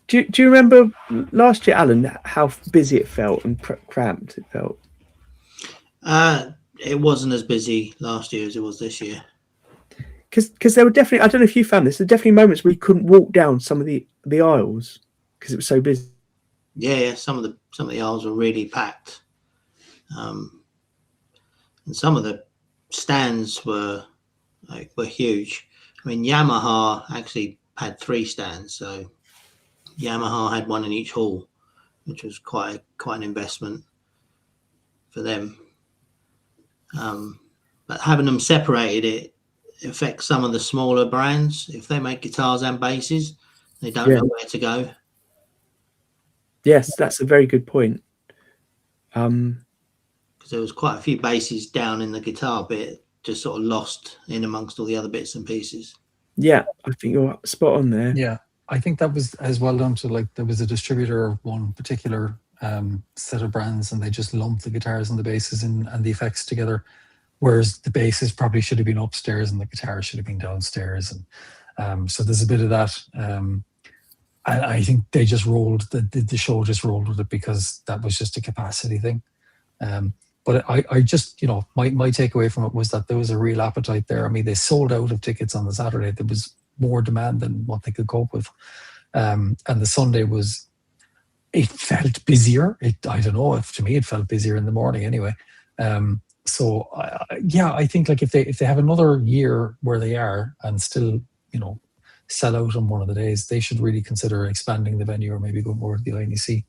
Do you remember last year, Alan, how busy it felt and cramped it felt? It wasn't as busy last year as it was this year. Because there were definitely, I don't know if you found this, there were definitely moments where you couldn't walk down some of the aisles because it was so busy. Yeah, some of the aisles were really packed, and some of the stands were huge. I mean, Yamaha actually had 3 stands, so Yamaha had one in each hall, which was quite an investment for them. But having them separated, affects some of the smaller brands. If they make guitars and basses, they don't Yeah. know where to go. Yes, that's a very good point. Because there was quite a few basses down in the guitar bit, just sort of lost in amongst all the other bits and pieces. Yeah, I think you're spot on there. Yeah, I think that was as well done to, like, there was a distributor of one particular set of brands, and they just lumped the guitars and the basses and the effects together, whereas the basses probably should have been upstairs and the guitars should have been downstairs. And so there's a bit of that. And I think they just rolled, the show just rolled with it because that was just a capacity thing. But I just, my takeaway from it was that there was a real appetite there. I mean, they sold out of tickets on the Saturday. There was more demand than what they could cope with. And the Sunday it felt busier. I don't know, to me it felt busier in the morning anyway. So I think, like, if they have another year where they are and still, sell out on one of the days, they should really consider expanding the venue or maybe go more to the INEC.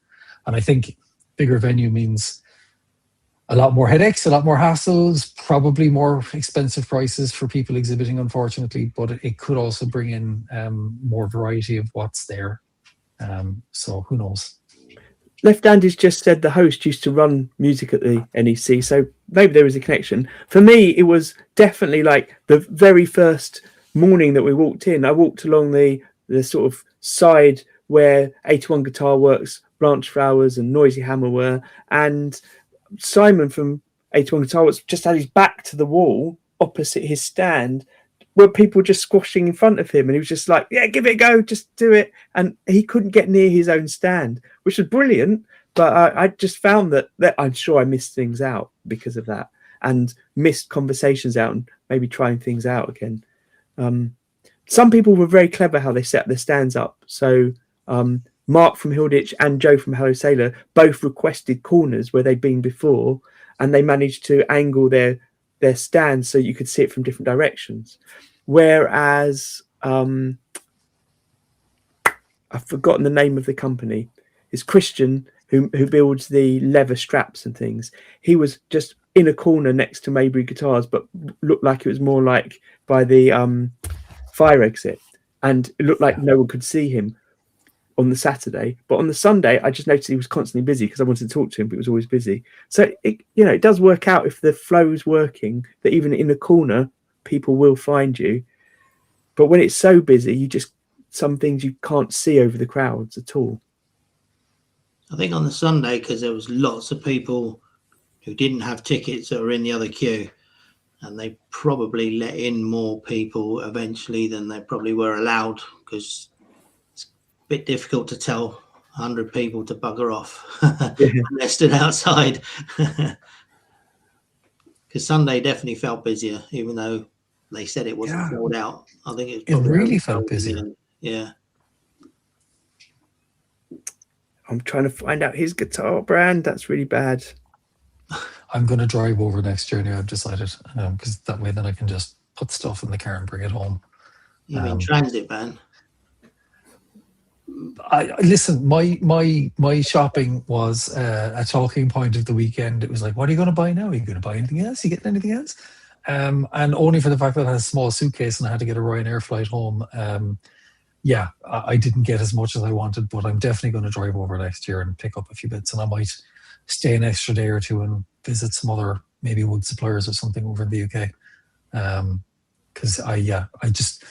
And I think bigger venue means a lot more headaches, a lot more hassles, probably more expensive prices for people exhibiting, unfortunately, but it could also bring in more variety of what's there. So who knows? Left Andy's just said the host used to run music at the NEC, so maybe there is a connection. For me, it was definitely like the very first morning that we walked in. I walked along the sort of side where 81 Guitar Works, Blanche Flowers and Noisy Hammer were, and Simon from 81 Guitar Works just had his back to the wall opposite his stand, where people just squashing in front of him, and he was just like, yeah, give it a go, just do it. And he couldn't get near his own stand, which was brilliant. But I just found that I'm sure I missed things out because of that, and missed conversations out and maybe trying things out again. Some people were very clever how they set their stands up. So Mark from Hilditch and Joe from Hello Sailor both requested corners where they'd been before, and they managed to angle their stands so you could see it from different directions. Whereas I've forgotten the name of the company. It's Christian who builds the leather straps and things. He was just in a corner next to Maybury Guitars, but looked like it was more like by the fire exit, and it looked like no one could see him on the Saturday. But on the Sunday, I just noticed he was constantly busy because I wanted to talk to him, but he was always busy. So it does work out if the flow's working, that even in the corner, people will find you. But when it's so busy, some things you can't see over the crowds at all. I think on the Sunday, because there was lots of people who didn't have tickets that were in the other queue, and they probably let in more people eventually than they probably were allowed, because it's a bit difficult to tell 100 people to bugger off when they're stood outside. Because Sunday definitely felt busier, even though they said it wasn't sold out. I think it really felt busier. Yeah. I'm trying to find out his guitar brand. That's really bad. I'm going to drive over next year now, I've decided, because that way then I can just put stuff in the car and bring it home. You mean transit van? Listen, my shopping was a talking point of the weekend. It was like, what are you going to buy now? Are you going to buy anything else? Are you getting anything else? And only for the fact that I had a small suitcase and I had to get a Ryanair flight home. I didn't get as much as I wanted, but I'm definitely going to drive over next year and pick up a few bits, and I might stay an extra day or two and visit some other maybe wood suppliers or something over in the UK. Because I just,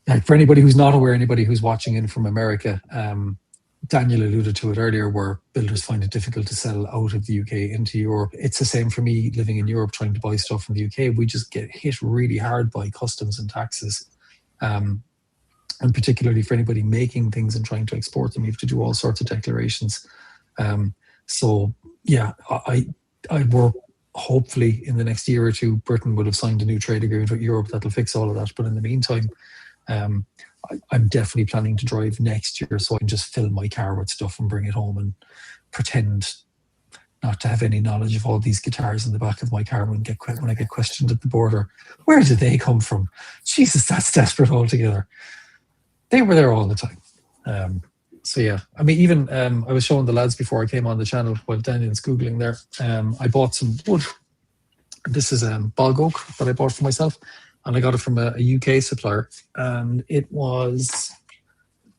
like, for anybody who's not aware, anybody who's watching in from America, Daniel alluded to it earlier, where builders find it difficult to sell out of the UK into Europe. It's the same for me living in Europe, trying to buy stuff from the UK. We just get hit really hard by customs and taxes. And particularly for anybody making things and trying to export them, you have to do all sorts of declarations. I work, hopefully in the next year or two, Britain would have signed a new trade agreement with Europe that'll fix all of that. But in the meantime, I'm definitely planning to drive next year so I can just fill my car with stuff and bring it home and pretend not to have any knowledge of all these guitars in the back of my car when I get questioned at the border. Where did they come from? Jesus, that's desperate altogether. They were there all the time. I mean, even I was showing the lads before I came on the channel while Daniel's Googling there. I bought some wood. This is bog oak that I bought for myself. and I got it from a UK supplier, and it was,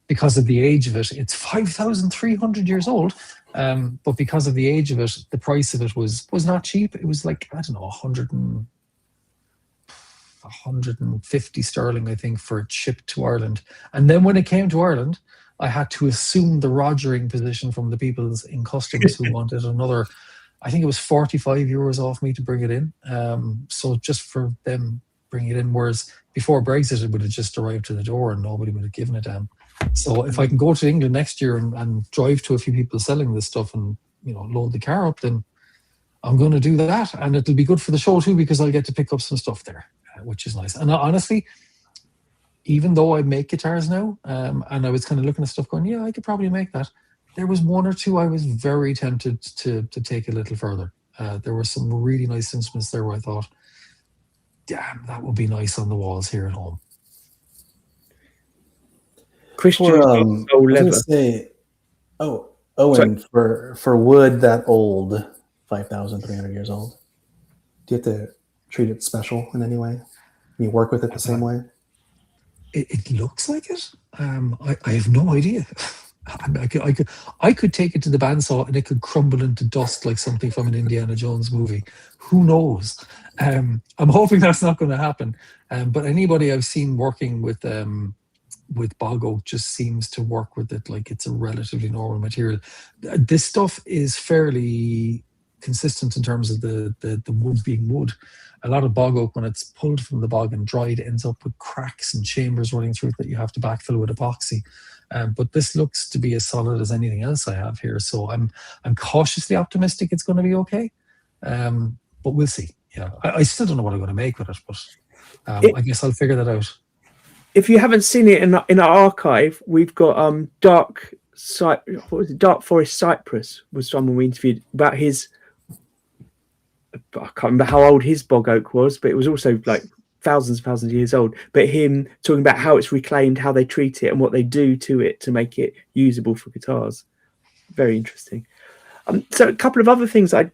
because of the age of it, it's 5,300 years old. But because of the age of it, the price of it was not cheap. It was like, I don't know, 150 sterling, I think, for it shipped to Ireland. And then when it came to Ireland, I had to assume the rogering position from the people in customs who wanted another, I think it was 45 euros off me to bring it in. So just for them bringing it in, whereas before Brexit, it would have just arrived to the door and nobody would have given a damn. So if I can go to England next year and drive to a few people selling this stuff and, you know, load the car up, then I'm going to do that. And it'll be good for the show too, because I'll get to pick up some stuff there, which is nice. And honestly, even though I make guitars now, and I was kind of looking at stuff going, yeah, I could probably make that. There was one or two I was very tempted to take a little further. There were some really nice instruments there where I thought, damn, that would be nice on the walls here at home. Christian, I was gonna say, Owen, for wood that old, 5,300 years old, do you have to treat it special in any way? Can you work with it the same way? It looks like it. I have no idea. I could take it to the bandsaw and it could crumble into dust like something from an Indiana Jones movie. Who knows? I'm hoping that's not going to happen. But anybody I've seen working with bog oak just seems to work with it like it's a relatively normal material. This stuff is fairly consistent in terms of the wood being wood. A lot of bog oak, when it's pulled from the bog and dried, ends up with cracks and chambers running through it that you have to backfill with epoxy. But this looks to be as solid as anything else I have here. So I'm cautiously optimistic it's going to be okay. But we'll see. Yeah, I still don't know what I'm going to make with it, but I guess I'll figure that out. If you haven't seen it in our archive, we've got Dark Forest Cypress was someone we interviewed about his. I can't remember how old his bog oak was, but it was also like thousands of years old. But him talking about how it's reclaimed, how they treat it, and what they do to it to make it usable for guitars. Very interesting. So a couple of other things I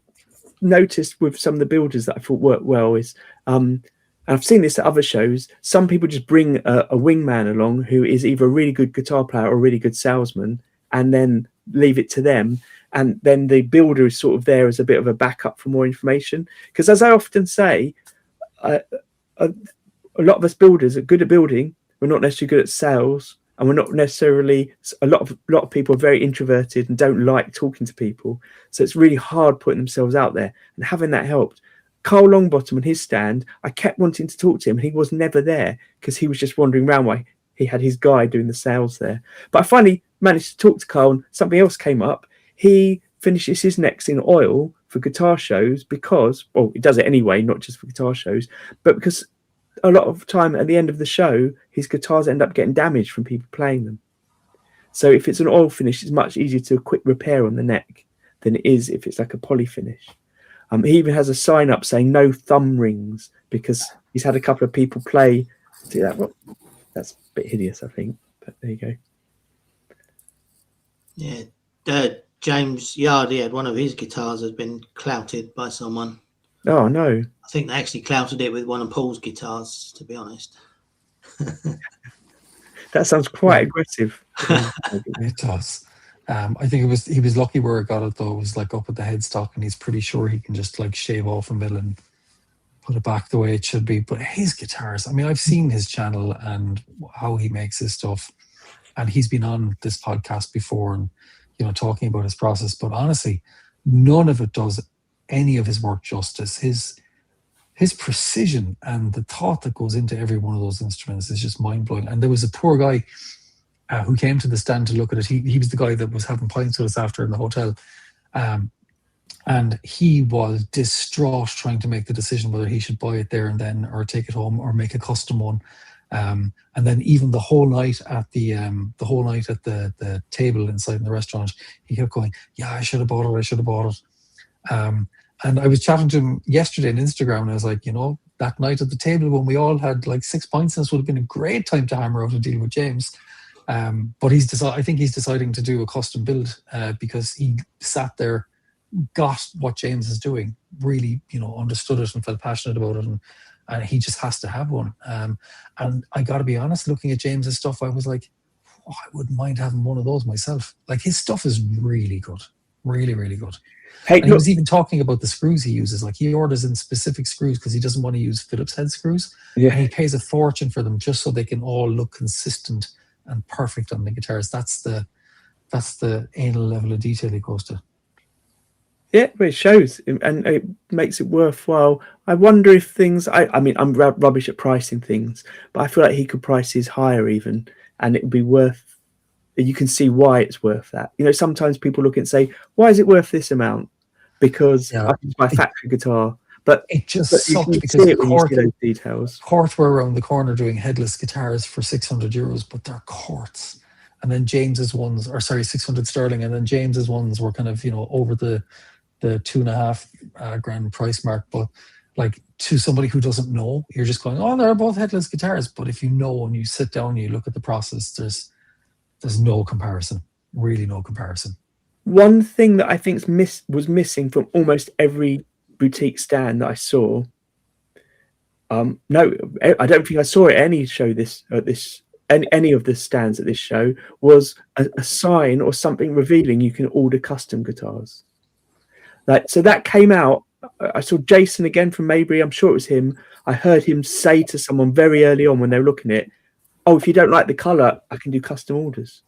noticed with some of the builders that I thought worked well is, and I've seen this at other shows, some people just bring a wingman along who is either a really good guitar player or a really good salesman, and then leave it to them. And then the builder is sort of there as a bit of a backup for more information. Because as I often say, a lot of us builders are good at building. We're not necessarily good at sales, and we're not necessarily, a lot of people are very introverted and don't like talking to people. So it's really hard putting themselves out there, and having that helped. Carl Longbottom and his stand, I kept wanting to talk to him, and he was never there because he was just wandering around while he had his guy doing the sales there. But I finally managed to talk to Carl, and something else came up. He finishes his necks in oil for guitar shows because, well, he does it anyway, not just for guitar shows, but because a lot of time at the end of the show, his guitars end up getting damaged from people playing them. So if it's an oil finish, it's much easier to quick repair on the neck than it is if it's like a poly finish. He even has a sign up saying no thumb rings because he's had a couple of people play. See that? Well, that's a bit hideous, I think, but there you go. Yeah, James Yardy had one of his guitars has been clouted by someone. Oh no! I think they actually clouted it with one of Paul's guitars, to be honest. That sounds quite aggressive. It does. I think he was lucky where it got it though. It was like up at the headstock, and he's pretty sure he can just like shave off a middle and put it back the way it should be. But his guitars, I mean, I've seen his channel and how he makes his stuff, and he's been on this podcast before and, you know, talking about his process. But honestly, none of it does any of his work justice. His precision and the thought that goes into every one of those instruments is just mind-blowing. And there was a poor guy who came to the stand to look at it. He was the guy that was having pints with us after in the hotel. And he was distraught trying to make the decision whether he should buy it there and then or take it home or make a custom one. And then even the whole night at the table inside in the restaurant, he kept going, yeah, I should have bought it. And I was chatting to him yesterday on Instagram, and I was like, you know, that night at the table when we all had like 6 pints, this would have been a great time to hammer out a deal with James. But I think he's deciding to do a custom build because he sat there, got what James is doing, really, you know, understood it and felt passionate about it, and he just has to have one. And I got to be honest, looking at James's stuff, I was like, oh, I wouldn't mind having one of those myself. Like, his stuff is really good, really, really good. Hey, And he look, was even talking about the screws he uses. Like, he orders in specific screws because he doesn't want to use Phillips head screws. yeah. And he pays a fortune for them just so they can all look consistent and perfect on the guitars. That's the anal level of detail he goes to. Yeah, but it shows and it makes it worthwhile. I wonder if things, I mean, I'm rubbish at pricing things, but I feel like he could price his higher even, and it would be worth, you can see why it's worth that. You know, sometimes people look and say, why is it worth this amount? Because I can buy a factory guitar, but It just you sucked can because see it when you see those details. Cort were around the corner doing headless guitars for €600, but they're Corts. And then James's ones, or sorry, 600 sterling, and then James's ones were kind of, you know, over the 2.5 grand price mark. But like, to somebody who doesn't know, you're just going, oh, they're both headless guitars. But if you know and you sit down and you look at the process, there's no comparison, really no comparison. One thing that I think was missing from almost every boutique stand that I saw, no, I don't think I saw it at any show any of the stands at this show, was a sign or something revealing you can order custom guitars. Like, so that came out. I saw Jason again from Maybury. I'm sure it was him. I heard him say to someone very early on when they were looking at it, oh, if you don't like the color, I can do custom orders.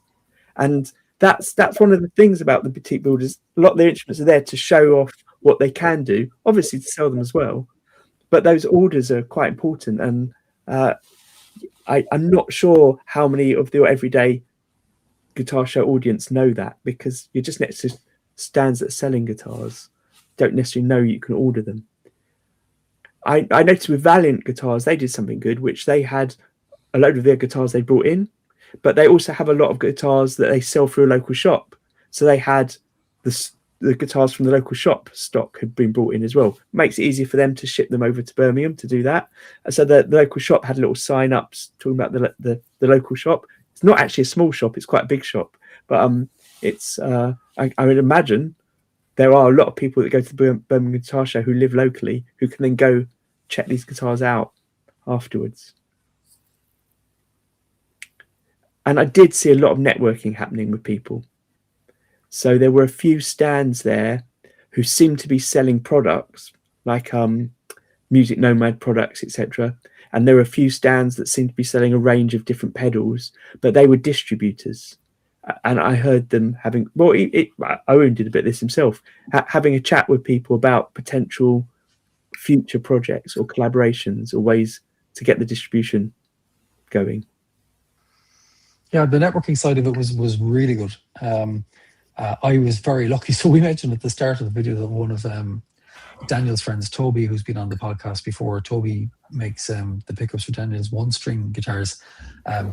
And that's one of the things about the boutique builders. A lot of their instruments are there to show off what they can do, obviously to sell them as well. But those orders are quite important. And I'm not sure how many of the everyday guitar show audience know that, because you're just next to stands that are selling guitars, don't necessarily know you can order them. I noticed with Valiant Guitars, they did something good, which they had a load of their guitars they brought in, but they also have a lot of guitars that they sell through a local shop. So they had the guitars from the local shop stock had been brought in as well. Makes it easier for them to ship them over to Birmingham to do that. And so the local shop had little sign-ups talking about the local shop. It's not actually a small shop, it's quite a big shop. But it's I would imagine there are a lot of people that go to the Birmingham Guitar Show who live locally, who can then go check these guitars out afterwards. And I did see a lot of networking happening with people. So there were a few stands there who seemed to be selling products like Music Nomad products, etc. And there were a few stands that seemed to be selling a range of different pedals, but they were distributors. And I heard them having, well, Owen did a bit of this himself, having a chat with people about potential future projects or collaborations or ways to get the distribution going. Yeah, the networking side of it was really good. I was very lucky. So we mentioned at the start of the video that one of Daniel's friends, Toby, who's been on the podcast before, Toby makes the pickups for Daniel's one-string guitars.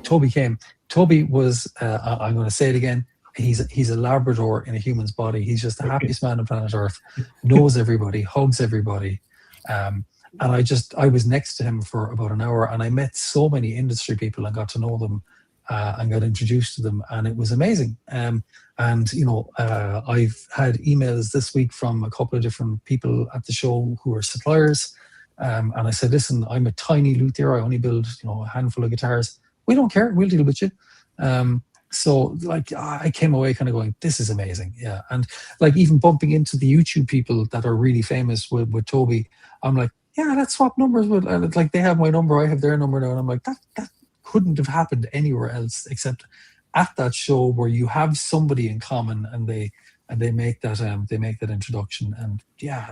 Toby came. Toby was, I'm going to say it again, he's a Labrador in a human's body. He's just the happiest man on planet Earth, knows everybody, hugs everybody. And I was next to him for about an hour, and I met so many industry people and got to know them and got introduced to them, and it was amazing. And you know, I've had emails this week from a couple of different people at the show who are suppliers, and I said, listen, I'm a tiny luthier. I only build, you know, a handful of guitars. We don't care. We'll deal with you. So like, I came away kind of going, this is amazing. Yeah. And like, even bumping into the YouTube people that are really famous with Toby, I'm like, yeah, let's swap numbers with, like, they have my number, I have their number now. And I'm like, that couldn't have happened anywhere else except at that show, where you have somebody in common and they make that introduction. And yeah,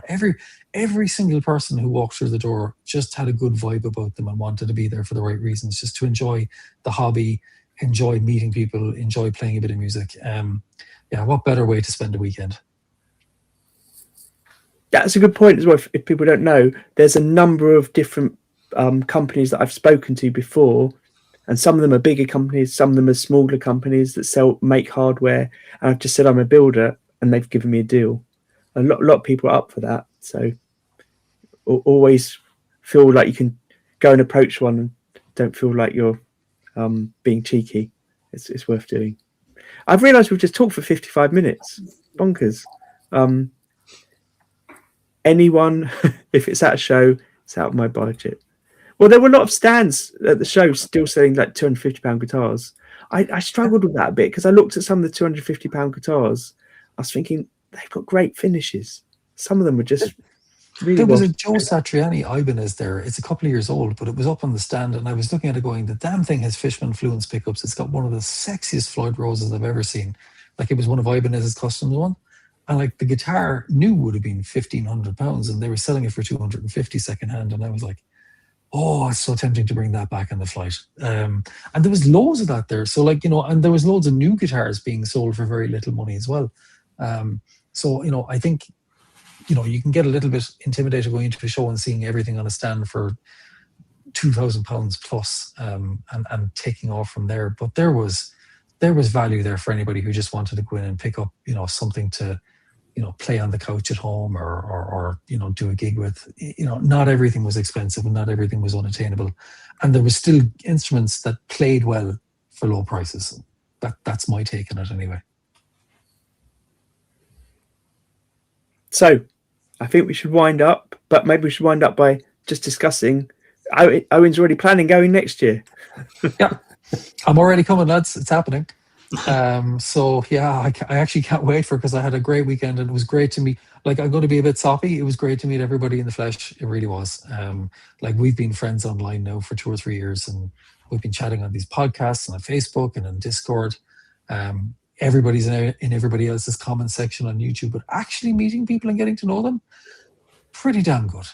every single person who walked through the door just had a good vibe about them and wanted to be there for the right reasons, just to enjoy the hobby, enjoy meeting people, enjoy playing a bit of music. Yeah, what better way to spend a weekend? That's a good point as well. If people don't know, there's a number of different companies that I've spoken to before, and some of them are bigger companies, some of them are smaller companies that make hardware. And I've just said I'm a builder, and they've given me a deal. A lot of people are up for that. So always feel like you can go and approach one, and don't feel like you're being cheeky. It's worth doing. I've realised we've just talked for 55 minutes. Bonkers. Anyone, if it's at a show, it's out of my budget. Well, there were a lot of stands at the show still selling like £250 guitars. I struggled with that a bit because I looked at some of the £250 guitars. I was thinking they've got great finishes. Some of them were just really There was well. a Joe Satriani Ibanez there. It's a couple of years old, but it was up on the stand, and I was looking at it going, the damn thing has Fishman Fluence pickups. It's got one of the sexiest Floyd Roses I've ever seen. Like, it was one of Ibanez's custom one. And like, the guitar new would have been £1,500, and they were selling it for 250 secondhand. And I was like, oh, it's so tempting to bring that back on the flight. And there was loads of that there. So like, you know, and there was loads of new guitars being sold for very little money as well. So, you know, I think, you know, you can get a little bit intimidated going into a show and seeing everything on a stand for £2,000 plus, and taking off from there. But there was value there for anybody who just wanted to go in and pick up, you know, something to, you know, play on the couch at home or you know, do a gig with. You know, not everything was expensive and not everything was unattainable, and there was still instruments that played well for low prices. That's my take on it anyway. So I think we should wind up, but maybe we should wind up by just discussing. Owen's already planning going next year. Yeah, I'm already coming, lads. It's happening. So yeah, I actually can't wait for it because I had a great weekend and it was great to meet. Like, I'm going to be a bit soppy. It was great to meet everybody in the flesh. It really was. Like, we've been friends online now for 2 or 3 years, and we've been chatting on these podcasts and on Facebook and on Discord. Everybody's in everybody else's comment section on YouTube, but actually meeting people and getting to know them, pretty damn good.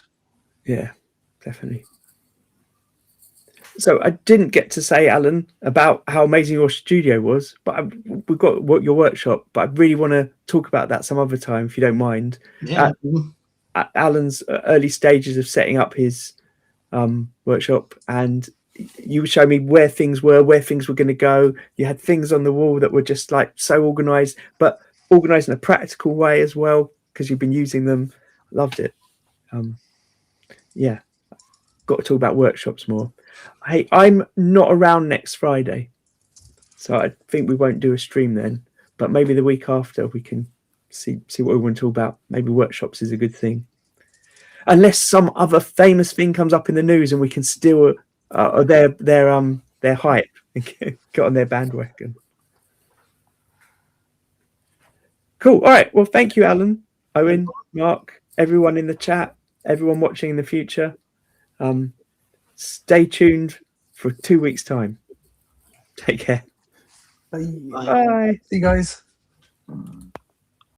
Yeah, definitely. So I didn't get to say, Alan, about how amazing your studio was, but we've got your workshop, but I really want to talk about that some other time, if you don't mind. Yeah. At Alan's early stages of setting up his workshop, and you showed me where things were going to go. You had things on the wall that were just like so organized, but organized in a practical way as well, because you've been using them. Loved it. Yeah, got to talk about workshops more. Hey, I'm not around next Friday, so I think we won't do a stream then, but maybe the week after we can see what we want to talk about. Maybe workshops is a good thing, unless some other famous thing comes up in the news and we can steal their hype and get on their bandwagon. Cool. All right. Well, thank you, Alan, Owen, Mark, everyone in the chat, everyone watching in the future. Stay tuned for 2 weeks' time. Take care. Bye. Bye. See you guys.